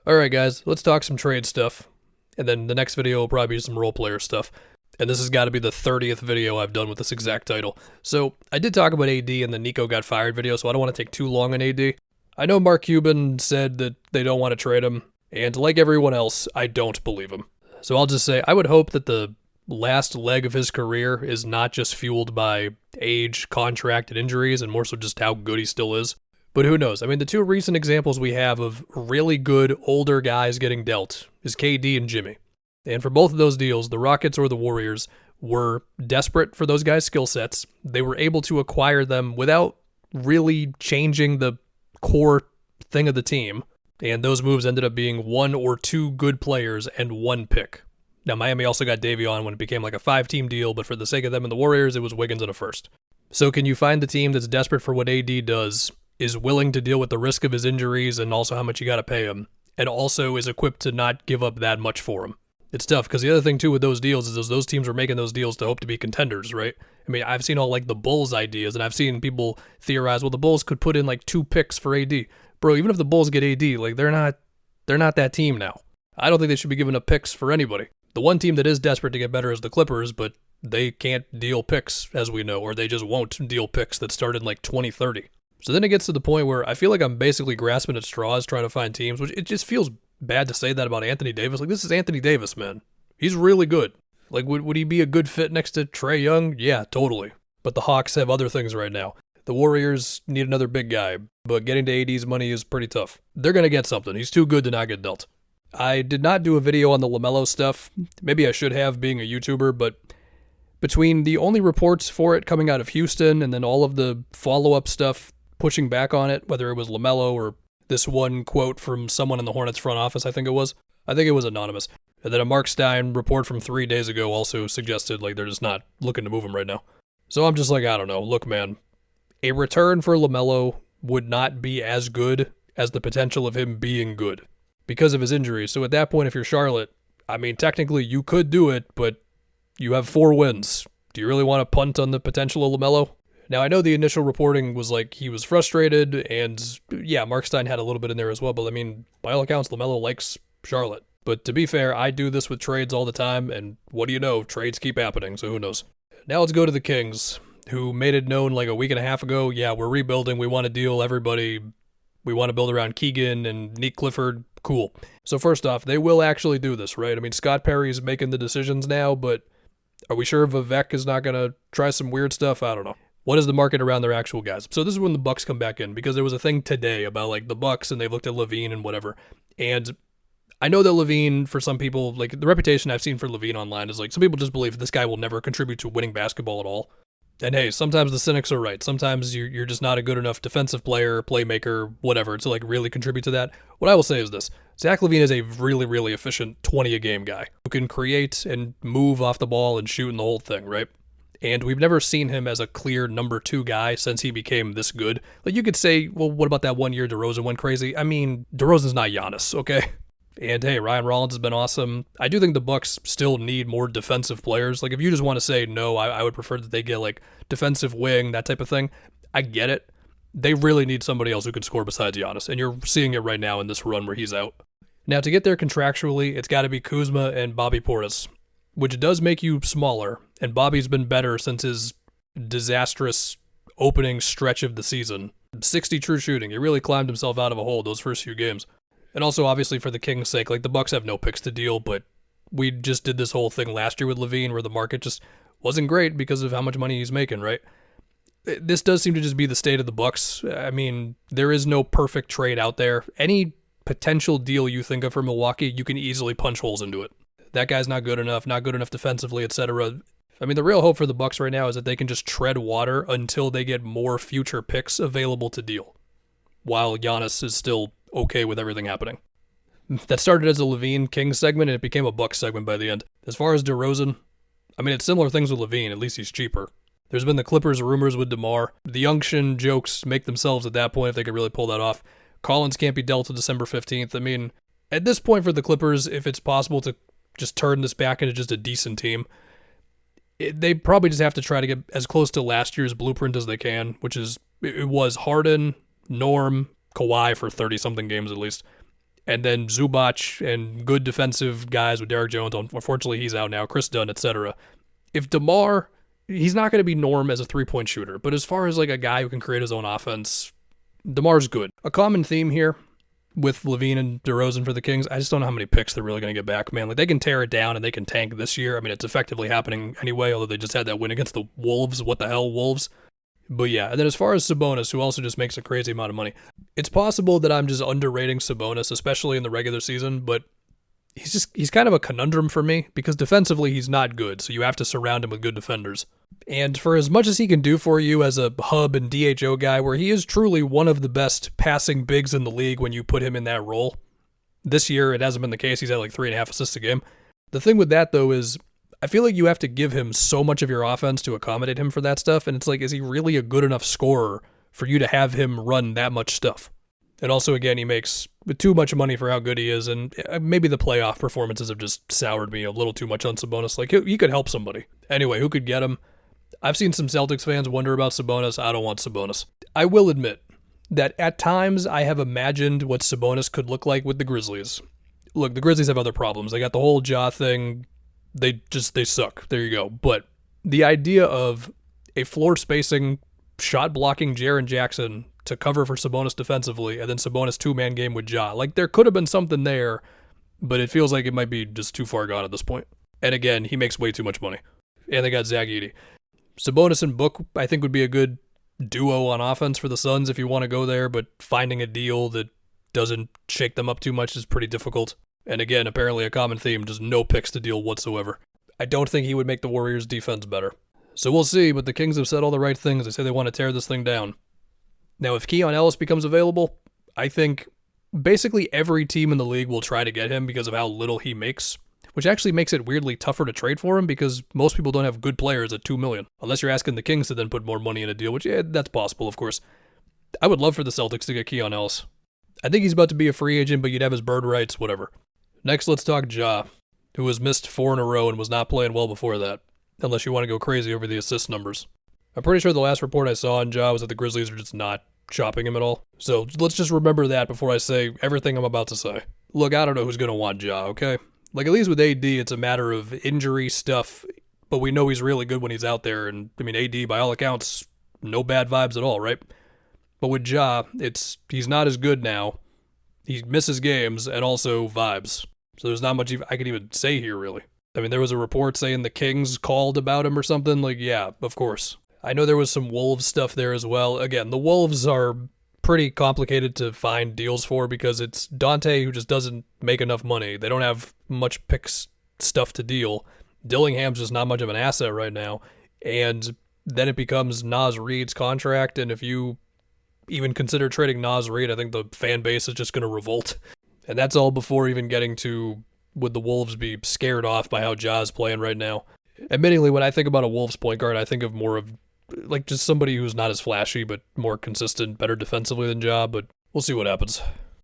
Alright guys, let's talk some trade stuff. And then the next video will probably be some role player stuff. And this has got to be the 30th video I've done with this exact title. So, I did talk about AD in the Nico got fired video, so I don't want to take too long on AD. I know Mark Cuban said that they don't want to trade him, and like everyone else, I don't believe him. So I'll just say, I would hope that the last leg of his career is not just fueled by age, contract, and injuries, and more so just how good he still is. But who knows? I mean, the two recent examples we have of really good older guys getting dealt is KD and Jimmy. And for both of those deals, the Rockets or the Warriors were desperate for those guys' skill sets. They were able to acquire them without really changing the core thing of the team. And those moves ended up being one or two good players and one pick. Now, Miami also got Davion when it became like a 5-team deal, but for the sake of them and the Warriors, it was Wiggins and a first. So can you find the team that's desperate for what AD does, is willing to deal with the risk of his injuries and also how much you got to pay him, and also is equipped to not give up that much for him? It's tough, because the other thing, too, with those deals is those teams were making those deals to hope to be contenders, right? I mean, I've seen all, like, the Bulls ideas, and I've seen people theorize, well, the Bulls could put in, like, 2 picks for AD. Bro, even if the Bulls get AD, like, they're not that team now. I don't think they should be giving up picks for anybody. The one team that is desperate to get better is the Clippers, but they can't deal picks, as we know, or they just won't deal picks that start in, like, 2030. So then it gets to the point where I feel like I'm basically grasping at straws trying to find teams, which it just feels bad to say that about Anthony Davis. Like, this is Anthony Davis, man. He's really good. Like, would he be a good fit next to Trae Young? Yeah, totally. But the Hawks have other things right now. The Warriors need another big guy, but getting to AD's money is pretty tough. They're going to get something. He's too good to not get dealt. I did not do a video on the LaMelo stuff. Maybe I should have, being a YouTuber, but between the only reports for it coming out of Houston and then all of the follow-up stuff pushing back on it, whether it was LaMelo or this one quote from someone in the Hornets front office, I think it was anonymous. And then a Mark Stein report from 3 days ago also suggested like they're just not looking to move him right now. So I'm just like, I don't know. Look, man, a return for LaMelo would not be as good as the potential of him being good because of his injuries. So at that point, if you're Charlotte, I mean, technically you could do it, but you have 4 wins. Do you really want to punt on the potential of LaMelo? Now, I know the initial reporting was like he was frustrated, and yeah, Mark Stein had a little bit in there as well, but I mean, by all accounts, LaMelo likes Charlotte. But to be fair, I do this with trades all the time, and what do you know, trades keep happening, so who knows. Now let's go to the Kings, who made it known like a week and a half ago, yeah, we're rebuilding, we want to deal everybody, we want to build around Keegan and Nick Clifford, cool. So first off, they will actually do this, right? I mean, Scott Perry's making the decisions now, but are we sure Vivek is not going to try some weird stuff? I don't know. What is the market around their actual guys? So this is when the Bucks come back in, because there was a thing today about like the Bucks and they've looked at LaVine and whatever. And I know that LaVine, for some people, like the reputation I've seen for LaVine online is like some people just believe this guy will never contribute to winning basketball at all. And hey, sometimes the cynics are right. Sometimes you're just not a good enough defensive player, playmaker, whatever, to like really contribute to that. What I will say is this. Zach LaVine is a really, really efficient 20-a-game guy who can create and move off the ball and shoot in the whole thing, right? And we've never seen him as a clear number 2 guy since he became this good. Like, you could say, well, what about that one year DeRozan went crazy? I mean, DeRozan's not Giannis, okay? And hey, Ryan Rollins has been awesome. I do think the Bucks still need more defensive players. Like, if you just want to say, no, I would prefer that they get, like, defensive wing, that type of thing, I get it. They really need somebody else who can score besides Giannis, and you're seeing it right now in this run where he's out. Now, to get there contractually, it's got to be Kuzma and Bobby Portis, which does make you smaller, and Bobby's been better since his disastrous opening stretch of the season. 60 true shooting. He really climbed himself out of a hole those first few games. And also, obviously, for the Kings' sake, like, the Bucks have no picks to deal, but we just did this whole thing last year with LaVine where the market just wasn't great because of how much money he's making, right? This does seem to just be the state of the Bucks. I mean, there is no perfect trade out there. Any potential deal you think of for Milwaukee, you can easily punch holes into it. That guy's not good enough defensively, etc. I mean, the real hope for the Bucks right now is that they can just tread water until they get more future picks available to deal, while Giannis is still okay with everything happening. That started as a LaVine Kings segment, and it became a Bucks segment by the end. As far as DeRozan, I mean, it's similar things with LaVine, at least he's cheaper. There's been the Clippers rumors with DeMar. The Youngshin jokes make themselves at that point if they could really pull that off. Collins can't be dealt to December 15th. I mean, at this point for the Clippers, if it's possible to just turn this back into just a decent team, they probably just have to try to get as close to last year's blueprint as they can, which is, it was Harden, Norm, Kawhi for 30-something games at least, And then Zubac and good defensive guys with Derrick Jones. Unfortunately, he's out now. Chris Dunn, etc. If DeMar, he's not going to be Norm as a three-point shooter. But as far as like a guy who can create his own offense, DeMar's good. A common theme here with LaVine and DeRozan for the Kings, I just don't know how many picks they're really going to get back, man. Like, they can tear it down and they can tank this year. I mean, it's effectively happening anyway, although they just had that win against the Wolves. What the hell, Wolves? But yeah, and then as far as Sabonis, who also just makes a crazy amount of money, it's possible that I'm just underrating Sabonis, especially in the regular season, but he's kind of a conundrum for me, because defensively he's not good, so you have to surround him with good defenders. And for as much as he can do for you as a hub and DHO guy, where he is truly one of the best passing bigs in the league when you put him in that role, this year it hasn't been the case. He's had like 3.5 assists a game. The thing with that, though, is I feel like you have to give him so much of your offense to accommodate him for that stuff, and it's like, is he really a good enough scorer for you to have him run that much stuff? And also, again, he makes too much money for how good he is, and maybe the playoff performances have just soured me a little too much on Sabonis. Like, he could help somebody. Anyway, who could get him? I've seen some Celtics fans wonder about Sabonis. I don't want Sabonis. I will admit that at times I have imagined what Sabonis could look like with the Grizzlies. Look, the Grizzlies have other problems. They got the whole jaw thing. They suck. There you go. But the idea of a floor spacing, shot blocking Jaren Jackson to cover for Sabonis defensively, and then Sabonis 2-man game with Ja, like, there could have been something there, but it feels like it might be just too far gone at this point. And again, he makes way too much money. And they got Zach Edey. Sabonis and Book, I think, would be a good duo on offense for the Suns if you want to go there, but finding a deal that doesn't shake them up too much is pretty difficult. And again, apparently a common theme, just no picks to deal whatsoever. I don't think he would make the Warriors' defense better. So we'll see, but the Kings have said all the right things. They say they want to tear this thing down. Now, if Keon Ellis becomes available, I think basically every team in the league will try to get him because of how little he makes, which actually makes it weirdly tougher to trade for him because most people don't have good players at $2 million, unless you're asking the Kings to then put more money in a deal, which, yeah, that's possible, of course. I would love for the Celtics to get Keon Ellis. I think he's about to be a free agent, but you'd have his bird rights, whatever. Next, let's talk Ja, who has missed 4 in a row and was not playing well before that, unless you want to go crazy over the assist numbers. I'm pretty sure the last report I saw on Ja was that the Grizzlies are just not shopping him at all. So let's just remember that before I say everything I'm about to say. Look, I don't know who's going to want Ja, okay? Like, at least with AD, it's a matter of injury stuff, but we know he's really good when he's out there, and, I mean, AD, by all accounts, no bad vibes at all, right? But with Ja, he's not as good now. He misses games, and also vibes. So there's not much I can even say here, really. I mean, there was a report saying the Kings called about him or something. Like, yeah, of course. I know there was some Wolves stuff there as well. Again, the Wolves are pretty complicated to find deals for because it's Dante who just doesn't make enough money. They don't have much picks stuff to deal. Dillingham's just not much of an asset right now. And then it becomes Naz Reid's contract, and if you even consider trading Naz Reid, I think the fan base is just going to revolt. And that's all before even getting to would the Wolves be scared off by how Ja's playing right now. Admittingly, when I think about a Wolves point guard, I think of more of like just somebody who's not as flashy, but more consistent, better defensively than Ja, but we'll see what happens.